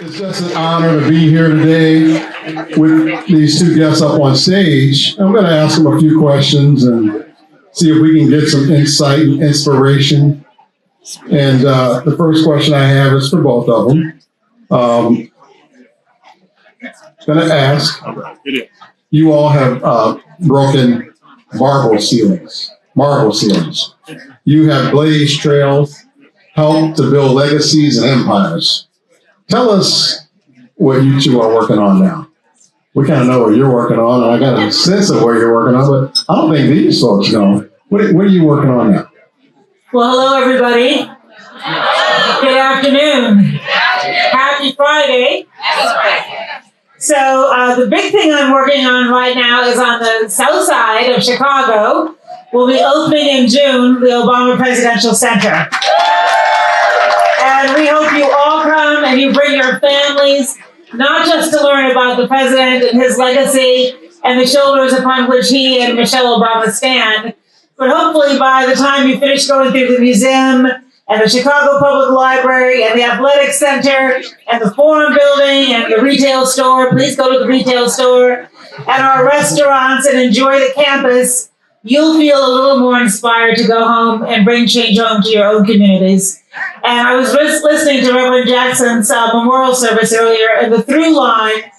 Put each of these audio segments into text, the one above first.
It's just an honor to be here today with these two guests up on stage. I'm going to ask them a few questions and see if we can get some insight and inspiration. And the first question I have is for both of them. I'm going to ask, you all have broken marble ceilings. You have blazed trails, helped to build legacies and empires. Tell us what you two are working on now. We kind of know what you're working on, and I got a sense of what you're working on, but I don't think these folks know. What are you working on now? Well, hello, everybody. Good afternoon. Happy Friday. So the big thing I'm working on right now is on the south side of Chicago. We'll be opening in June the Obama Presidential Center. And we hope you all come and you bring your families, not just to learn about the president and his legacy and the shoulders upon which he and Michelle Obama stand, but hopefully by the time you finish going through the museum and the Chicago Public Library and the Athletic Center and the Forum Building and the retail store, please go to the retail store, and our restaurants and enjoy the campus, you'll feel a little more inspired to go home and bring change home to your own communities. And I was just listening to Reverend Jackson's memorial service earlier, and the through line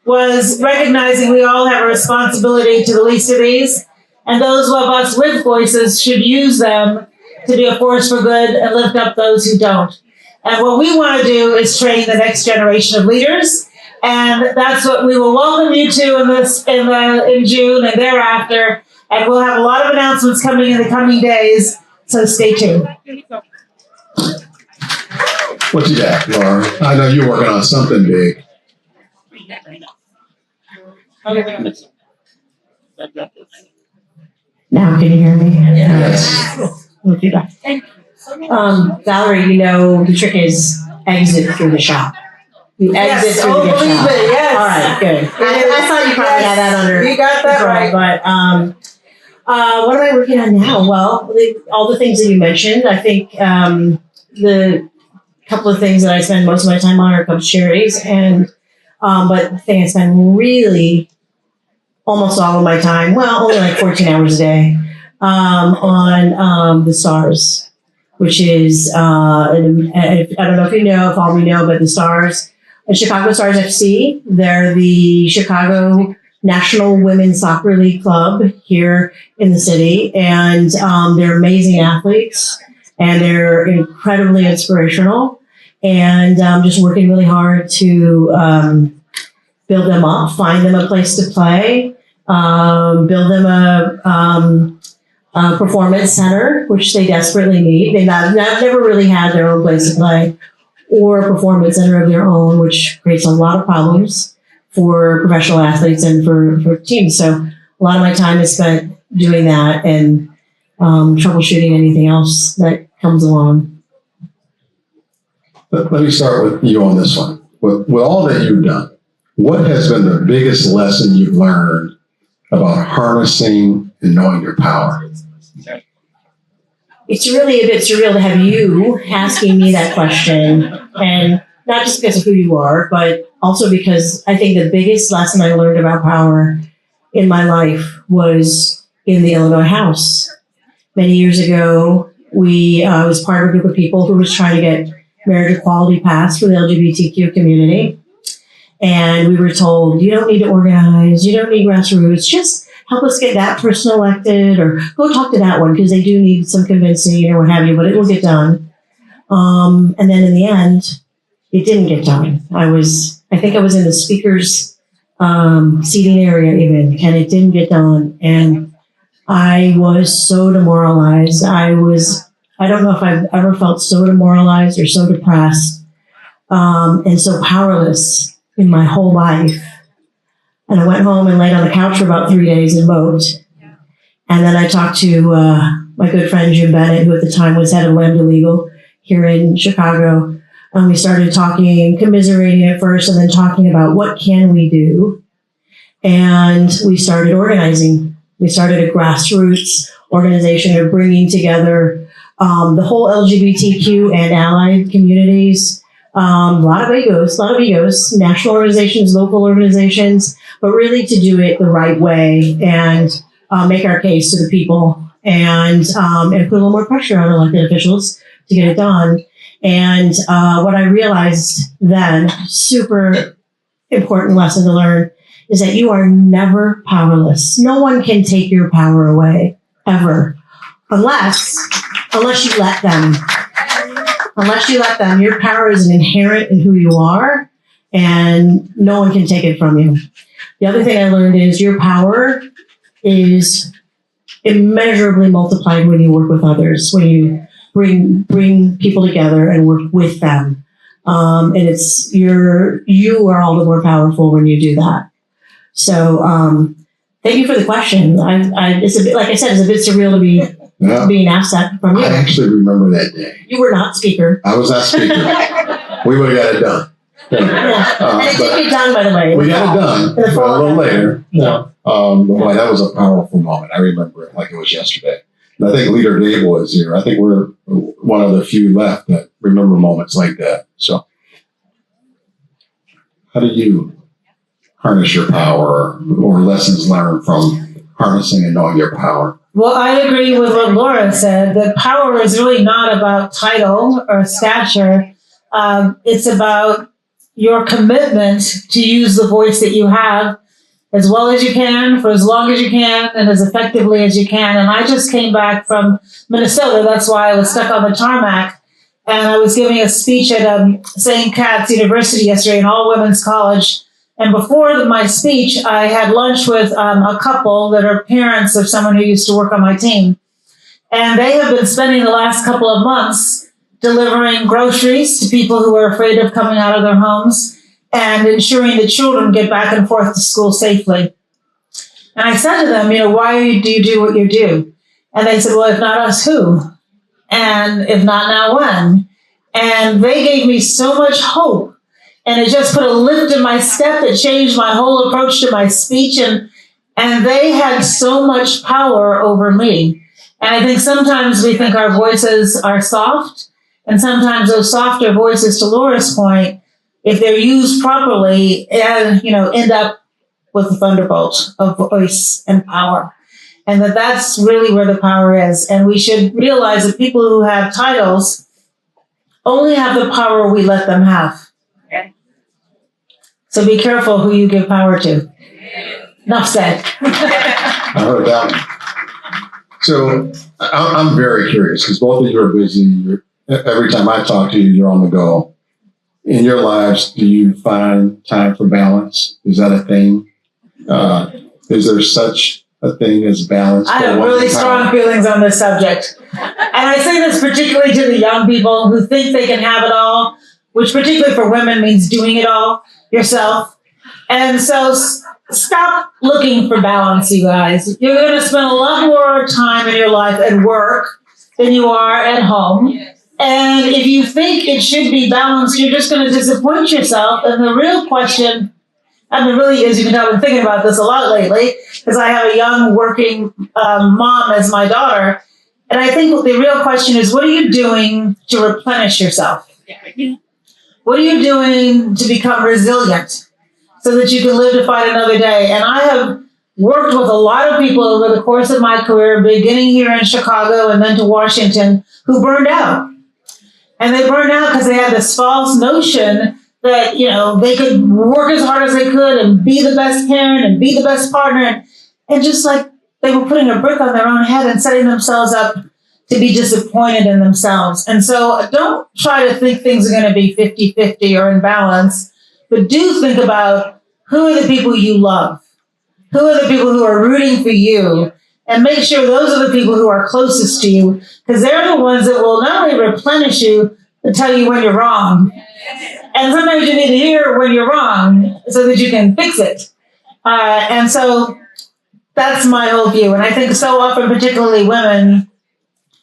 was recognizing we all have a responsibility to the least of these, and those of us with voices should use them to be a force for good and lift up those who don't. And what we want to do is train the next generation of leaders, and that's what we will welcome you to in June and thereafter. And we'll have a lot of announcements coming in the coming days, so stay tuned. What you got, Laura? I know you're working on something big. Now, can you hear me? Yes. We'll do that. Valerie, you know, the trick is exit through the shop. You exit through the shop. Yes. All right, good. I thought you probably had that under You got that control, right. But what am I working on now? Well, all the things that you mentioned. I think the couple of things that I spend most of my time on are a couple charities, and but the thing I spend really almost all of my time, well, only like 14 hours a day, on the Stars, which is I don't know if you know, if all we know, but the Stars, Chicago Stars FC. They're the Chicago National Women's Soccer League club here in the city, and they're amazing athletes, and they're incredibly inspirational, and just working really hard to build them up, find them a place to play, build them a performance center, which they desperately need. They've never really had their own place to play or a performance center of their own, which creates a lot of problems for professional athletes and for teams. So a lot of my time is spent doing that and troubleshooting anything else that comes along. Let me start with you on this one. With all that you've done, what has been the biggest lesson you've learned about harnessing and knowing your power? It's really a bit surreal to have you asking me that question, and not just because of who you are, but also because I think the biggest lesson I learned about power in my life was in the Illinois House. Many years ago, I was part of a group of people who was trying to get marriage equality passed for the LGBTQ community. And we were told, you don't need to organize, you don't need grassroots, just help us get that person elected, or go talk to that one because they do need some convincing or what have you, but it will get done. And then in the end, it didn't get done. I think I was in the speaker's seating area even, and it didn't get done. And I was so demoralized. I don't know if I've ever felt so demoralized or so depressed and so powerless in my whole life. And I went home and laid on the couch for about 3 days and moped. And then I talked to my good friend Jim Bennett, who at the time was head of Lambda Legal here in Chicago. And we started talking, commiserating at first, and then talking about what can we do. And we started organizing. We started a grassroots organization of bringing together the whole LGBTQ and allied communities A lot of egos, national organizations, local organizations, but really to do it the right way and make our case to the people and put a little more pressure on elected officials to get it done. And what I realized then, super important lesson to learn, is that you are never powerless. No one can take your power away, ever, unless you let them. Unless you let them, your power is inherent in who you are, and no one can take it from you. The other thing I learned is your power is immeasurably multiplied when you work with others, when you bring people together and work with them. And you are all the more powerful when you do that. So thank you for the question. It's a bit, like I said, it's a bit surreal to be being asked that from you. I actually remember that day. You were not speaker. I was not speaker. We would have got it done. And it did get done, by the way. We got it done In the fall. a little later. Yeah. But boy, that was a powerful moment. I remember it like it was yesterday. And I think Leader Gable is here. I think we're one of the few left that remember moments like that. So how do you harness your power or lessons learned from harnessing and knowing your power? Well, I agree with what Laura said, that power is really not about title or stature. It's about your commitment to use the voice that you have as well as you can, for as long as you can, and as effectively as you can. And I just came back from Minnesota. That's why I was stuck on the tarmac. And I was giving a speech at St. Cat's University yesterday, an all-women's college. And before my speech, I had lunch with a couple that are parents of someone who used to work on my team. And they have been spending the last couple of months delivering groceries to people who are afraid of coming out of their homes and ensuring the children get back and forth to school safely. And I said to them, why do you do what you do? And they said, well, if not us, who? And if not now, when? And they gave me so much hope. And it just put a lift in my step that changed my whole approach to my speech. And they had so much power over me. And I think sometimes we think our voices are soft. And sometimes those softer voices, to Laura's point, if they're used properly, end up with a thunderbolt of voice and power. And that's really where the power is. And we should realize that people who have titles only have the power we let them have. So be careful who you give power to. Enough said. I heard that one. So I'm very curious because both of you are busy. Every time I talk to you, you're on the go. In your lives, do you find time for balance? Is that a thing? Is there such a thing as balance? I have really strong feelings on this subject. And I say this particularly to the young people who think they can have it all, which particularly for women means doing it all yourself. And so stop looking for balance, you guys. You're going to spend a lot more time in your life at work than you are at home. And if you think it should be balanced, you're just going to disappoint yourself. And the real question, really, as you can tell, I've been thinking about this a lot lately, because I have a young working mom as my daughter. And I think the real question is, what are you doing to replenish yourself? What are you doing to become resilient so that you can live to fight another day? And I have worked with a lot of people over the course of my career, beginning here in Chicago and then to Washington, who burned out. And they burned out because they had this false notion that, they could work as hard as they could and be the best parent and be the best partner. And just like they were putting a brick on their own head and setting themselves up to be disappointed in themselves. And so don't try to think things are going to be 50-50 or in balance, but do think about who are the people you love? Who are the people who are rooting for you? And make sure those are the people who are closest to you, because they're the ones that will not only replenish you, but tell you when you're wrong. And sometimes you need to hear when you're wrong so that you can fix it. And so that's my whole view. And I think so often, particularly women,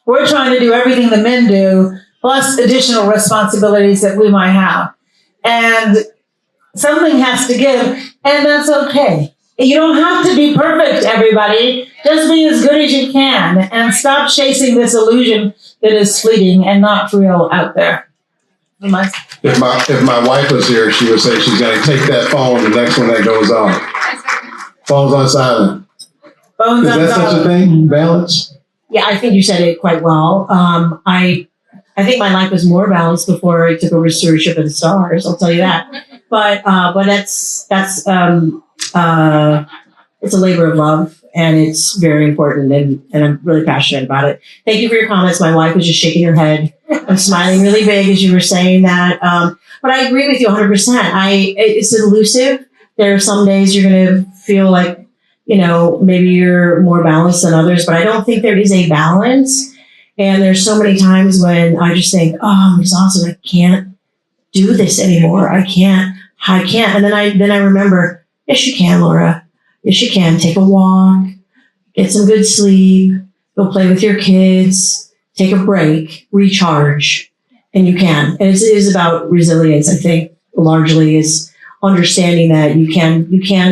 we're trying to do everything the men do, plus additional responsibilities that we might have. And something has to give, and that's okay. You don't have to be perfect, everybody. Just be as good as you can and stop chasing this illusion that is fleeting and not real out there. If my wife was here, she would say she's going to take that phone, the next one that goes off. Phone's on silent. Phone's Is on that silent. such a thing? Balance? Yeah, I think you said it quite well. I think my life was more balanced before I took over stewardship of the stars. I'll tell you that. But that's it's a labor of love, and it's very important, and I'm really passionate about it. Thank you for your comments. My wife was just shaking her head. I'm smiling really big as you were saying that. But I agree with you 100%. It's elusive. There are some days you're going to feel like, maybe you're more balanced than others, but I don't think there is a balance. And there's so many times when I just think, oh, I'm exhausted. I can't do this anymore. I can't. And then I remember, yes, you can, Laura. Yes, you can. Take a walk, get some good sleep, go play with your kids, take a break, recharge, and you can. And it is about resilience, I think, largely is understanding that you can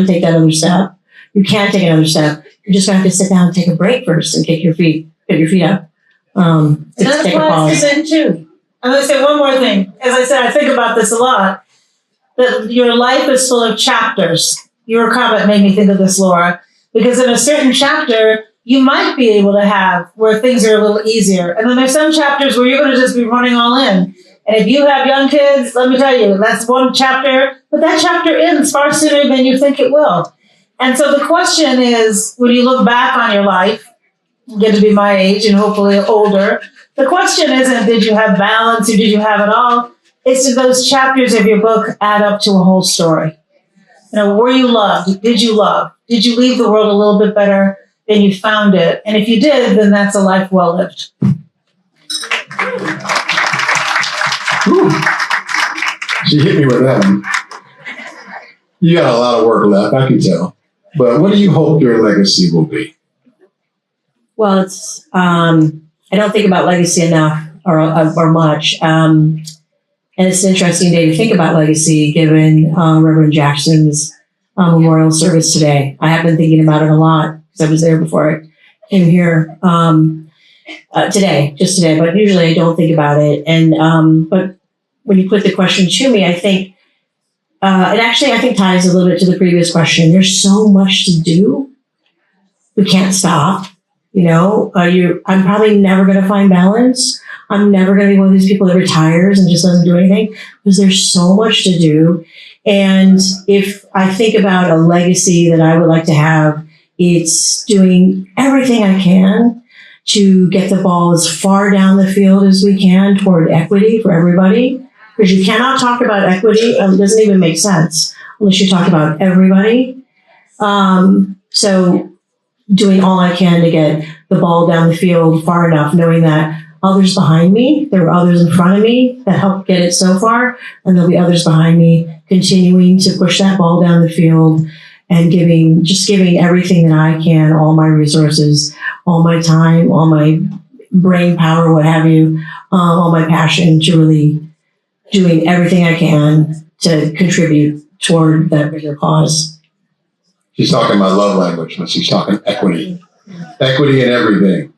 take that other step. You can take another step. You're just going to have to sit down and take a break first and get your feet up. And that applies to men too. I'm going to say one more thing. As I said, I think about this a lot. That your life is full of chapters. Your comment made me think of this, Laura, because in a certain chapter, you might be able to have where things are a little easier. And then there's some chapters where you're going to just be running all in. And if you have young kids, let me tell you, that's one chapter, but that chapter ends far sooner than you think it will. And so the question is, when you look back on your life, get to be my age and hopefully older, the question isn't, did you have balance or did you have it all? It's did those chapters of your book add up to a whole story? Were you loved? Did you love? Did you leave the world a little bit better than you found it? And if you did, then that's a life well lived. Whew. She hit me with that one. You got a lot of work left, I can tell. But what do you hope your legacy will be? Well, it's I don't think about legacy enough or much. And it's an interesting day to think about legacy, given Reverend Jackson's memorial service today. I have been thinking about it a lot because I was there before I came here today, but usually I don't think about it. And but when you put the question to me, I think it ties a little bit to the previous question. There's so much to do. We can't stop. I'm probably never going to find balance. I'm never going to be one of these people that retires and just doesn't do anything because there's so much to do. And if I think about a legacy that I would like to have, it's doing everything I can to get the ball as far down the field as we can toward equity for everybody. Because you cannot talk about equity. It doesn't even make sense unless you talk about everybody. So doing all I can to get the ball down the field far enough, knowing that others behind me, there were others in front of me that helped get it so far, and there'll be others behind me continuing to push that ball down the field and giving everything that I can, all my resources, all my time, all my brain power, what have you, all my passion to really doing everything I can to contribute toward that bigger cause. She's talking my love language, but she's talking equity. Equity in everything.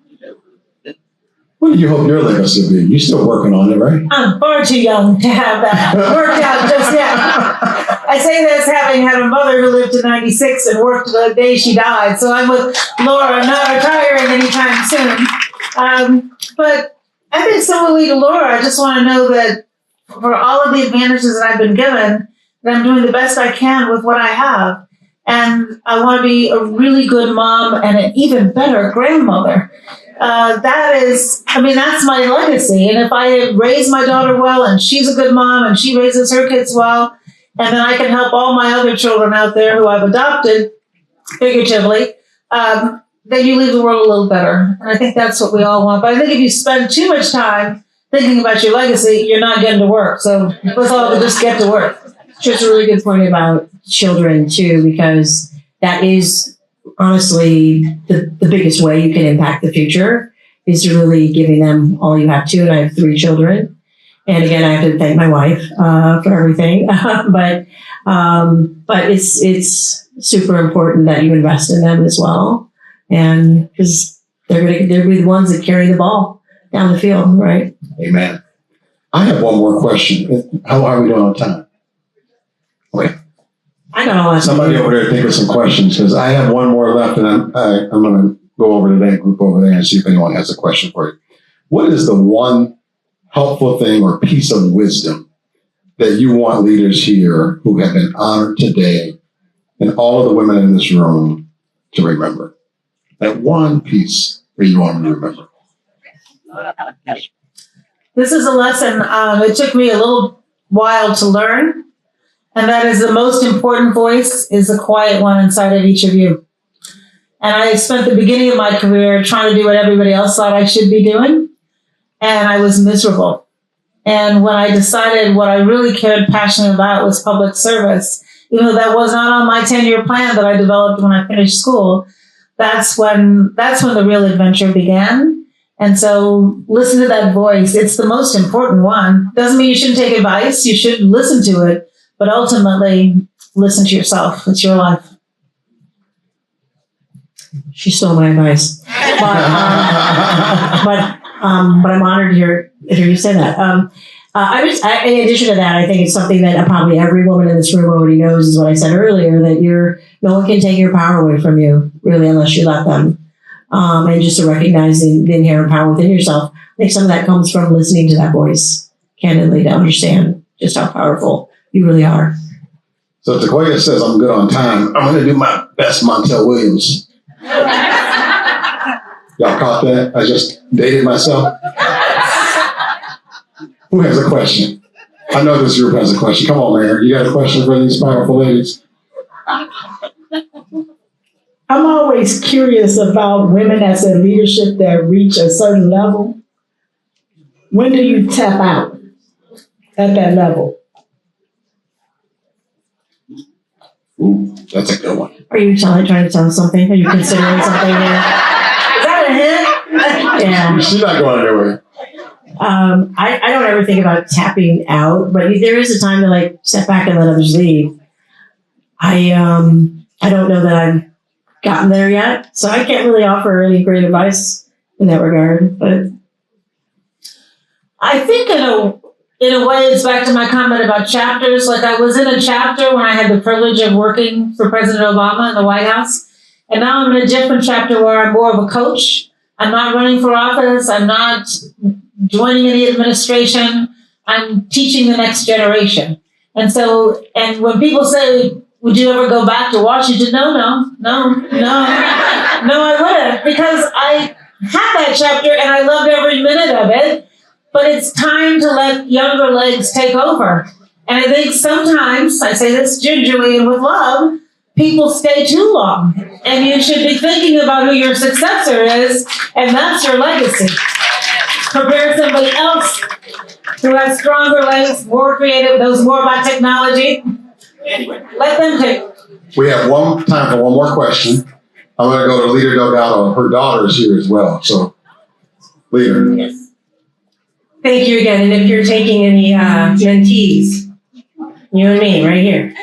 What do you hope your legacy will be? You're still working on it, right? I'm far too young to have that worked out just yet. I say this having had a mother who lived to 96 and worked the day she died. So I'm with Laura, not retiring anytime soon. But I think similarly to Laura, I just want to know that for all of the advantages that I've been given, that I'm doing the best I can with what I have. And I want to be a really good mom and an even better grandmother. That's my legacy. And if I raise my daughter well and she's a good mom and she raises her kids well, and then I can help all my other children out there who I've adopted, figuratively, then you leave the world a little better. And I think that's what we all want. But I think if you spend too much time thinking about your legacy, you're not getting to work. So let's all just get to work. Just a really good point about children, too, because that is honestly the biggest way you can impact the future is to really giving them all you have to. And I have 3 children. And again, I have to thank my wife for everything. But it's super important that you invest in them as well. And because they're be the ones that carry the ball down the field, right? Amen. I have one more question. How are we doing on time? Okay. I got all that. Somebody over there think of some questions, because I have one more left, and I'm going to go over to that group over there and see if anyone has a question for you. What is the one helpful thing or piece of wisdom that you want leaders here who have been honored today and all of the women in this room to remember? That one piece that you want them to remember. This is a lesson it took me a little while to learn, and that is the most important voice is the quiet one inside of each of you. And I spent the beginning of my career trying to do what everybody else thought I should be doing, and I was miserable. And when I decided what I really cared passionately about was public service, even though that was not on my 10-year plan that I developed when I finished school, that's when the real adventure began. And so listen to that voice. It's the most important one. Doesn't mean you shouldn't take advice. You should listen to it, but ultimately listen to yourself. It's your life. She stole my advice, but I'm honored to hear you say that. In addition to that, I think it's something that probably every woman in this room already knows is what I said earlier, that no one can take your power away from you, really, unless you let them. And just to recognize the inherent power within yourself. I think some of that comes from listening to that voice, candidly, to understand just how powerful you really are. So Takoya says I'm good on time. I'm going to do my best Montel Williams. Y'all caught that? I just dated myself. Who has a question? I know this group has a question. Come on, Mayor. You got a question for these powerful ladies? I'm always curious about women as a leadership that reach a certain level. When do you tap out at that level? Ooh, that's a good one. Are you trying to tell us something? Are you considering something there? Is that a hint? Yeah. She's not going anywhere. I don't ever think about tapping out, but there is a time to step back and let others lead. I don't know that I've gotten there yet, so I can't really offer any great advice in that regard. But I think in a way it's back to my comment about chapters. Like I was in a chapter when I had the privilege of working for President Obama in the White House, and now I'm in a different chapter where I'm more of a coach. I'm not running for office. I'm not joining any administration. I'm teaching the next generation. And when people say, would you ever go back to Washington? No, I wouldn't, because I had that chapter and I loved every minute of it, but it's time to let younger legs take over. And I think sometimes, I say this gingerly and with love, people stay too long, and you should be thinking about who your successor is, and that's your legacy. Prepare somebody else who has stronger legs, more creative, knows more about technology. Let them take. We have time for one more question. I'm going to go to Leader Delgado. Her daughter is here as well. So, Leader. Yes. Thank you again. And if you're taking any mentees, you and me right here.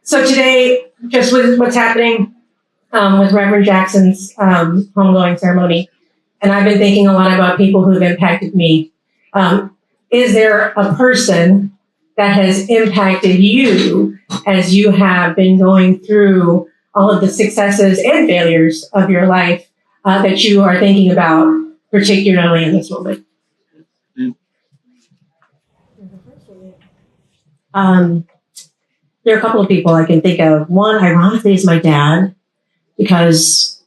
So today, just with what's happening with Reverend Jackson's homegoing ceremony, and I've been thinking a lot about people who've impacted me. Is there a person that has impacted you as you have been going through all of the successes and failures of your life that you are thinking about, particularly in this moment? There are a couple of people I can think of. One, ironically, is my dad, because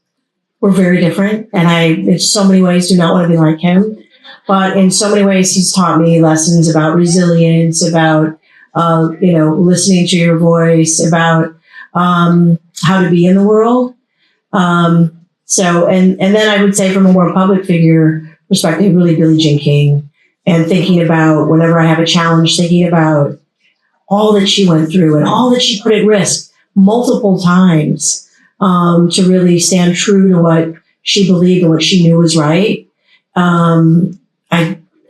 we're very different, and I, in so many ways, do not want to be like him. But in so many ways, he's taught me lessons about resilience, about, listening to your voice, about how to be in the world. And then I would say from a more public figure perspective, really Billie Jean King, and thinking about whenever I have a challenge, thinking about all that she went through and all that she put at risk multiple times to really stand true to what she believed and what she knew was right.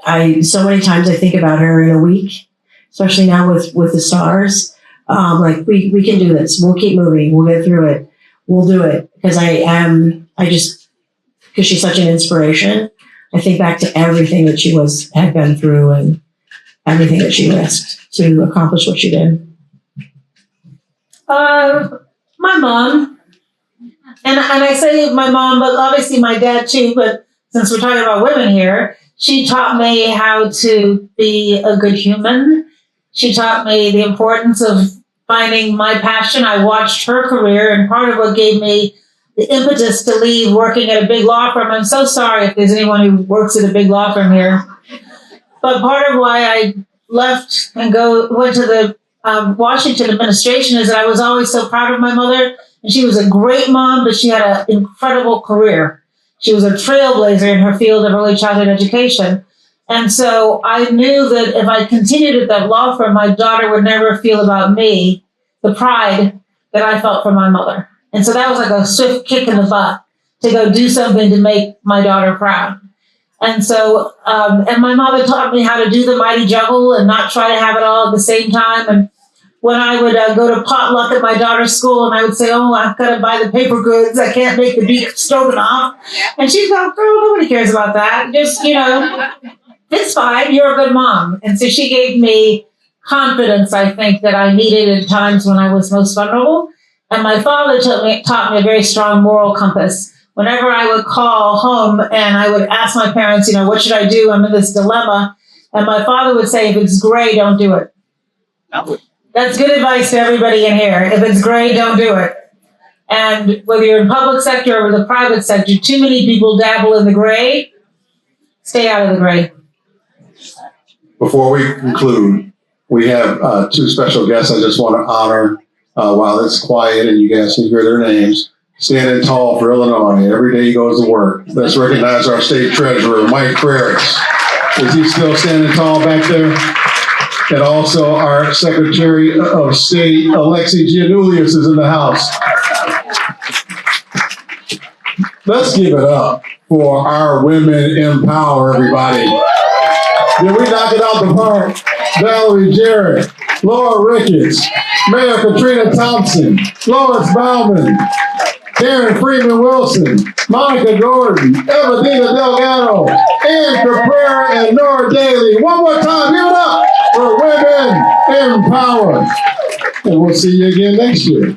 I so many times I think about her in a week, especially now with the stars. We can do this. We'll keep moving. We'll get through it. We'll do it. Because because she's such an inspiration. I think back to everything that she had been through and everything that she risked to accomplish what she did. My mom, and I say my mom, but obviously my dad too, but since we're talking about women here, she taught me how to be a good human. She taught me the importance of finding my passion. I watched her career, and part of what gave me the impetus to leave working at a big law firm. I'm so sorry if there's anyone who works at a big law firm here. But part of why I left and went to the Washington administration is that I was always so proud of my mother. And she was a great mom, but she had an incredible career. She was a trailblazer in her field of early childhood education. And so I knew that if I continued at that law firm, my daughter would never feel about me the pride that I felt for my mother. And so that was like a swift kick in the butt to go do something to make my daughter proud. And so, and my mother taught me how to do the mighty juggle and not try to have it all at the same time. And when I would go to potluck at my daughter's school and I would say, oh, I've got to buy the paper goods. I can't make the beef stroganoff. And she'd go, girl, nobody cares about that. Just, it's fine. You're a good mom. And so she gave me confidence, I think, that I needed at times when I was most vulnerable. And my father taught me a very strong moral compass. Whenever I would call home and I would ask my parents, what should I do? I'm in this dilemma. And my father would say, if it's gray, don't do it. That's good advice to everybody in here. If it's gray, don't do it. And whether you're in public sector or the private sector, too many people dabble in the gray. Stay out of the gray. Before we conclude, we have two special guests I just want to honor while it's quiet and you guys can hear their names. Standing tall for Illinois. Every day he goes to work. Let's recognize our state treasurer, Mike Ricketts. Is he still standing tall back there? And also our Secretary of State, Alexi Giannoulias, is in the house. Let's give it up for our Women in Power, everybody. Did we knock it out the park? Valerie Jarrett, Laura Ricketts, Mayor Katrina Thompson, Lawrence Bauman, Karen Freeman Wilson, Monica Gordon, Evadina Delgado, Ann Caprera, and Nora Daly. One more time, give it up for Women in Power. And we'll see you again next year.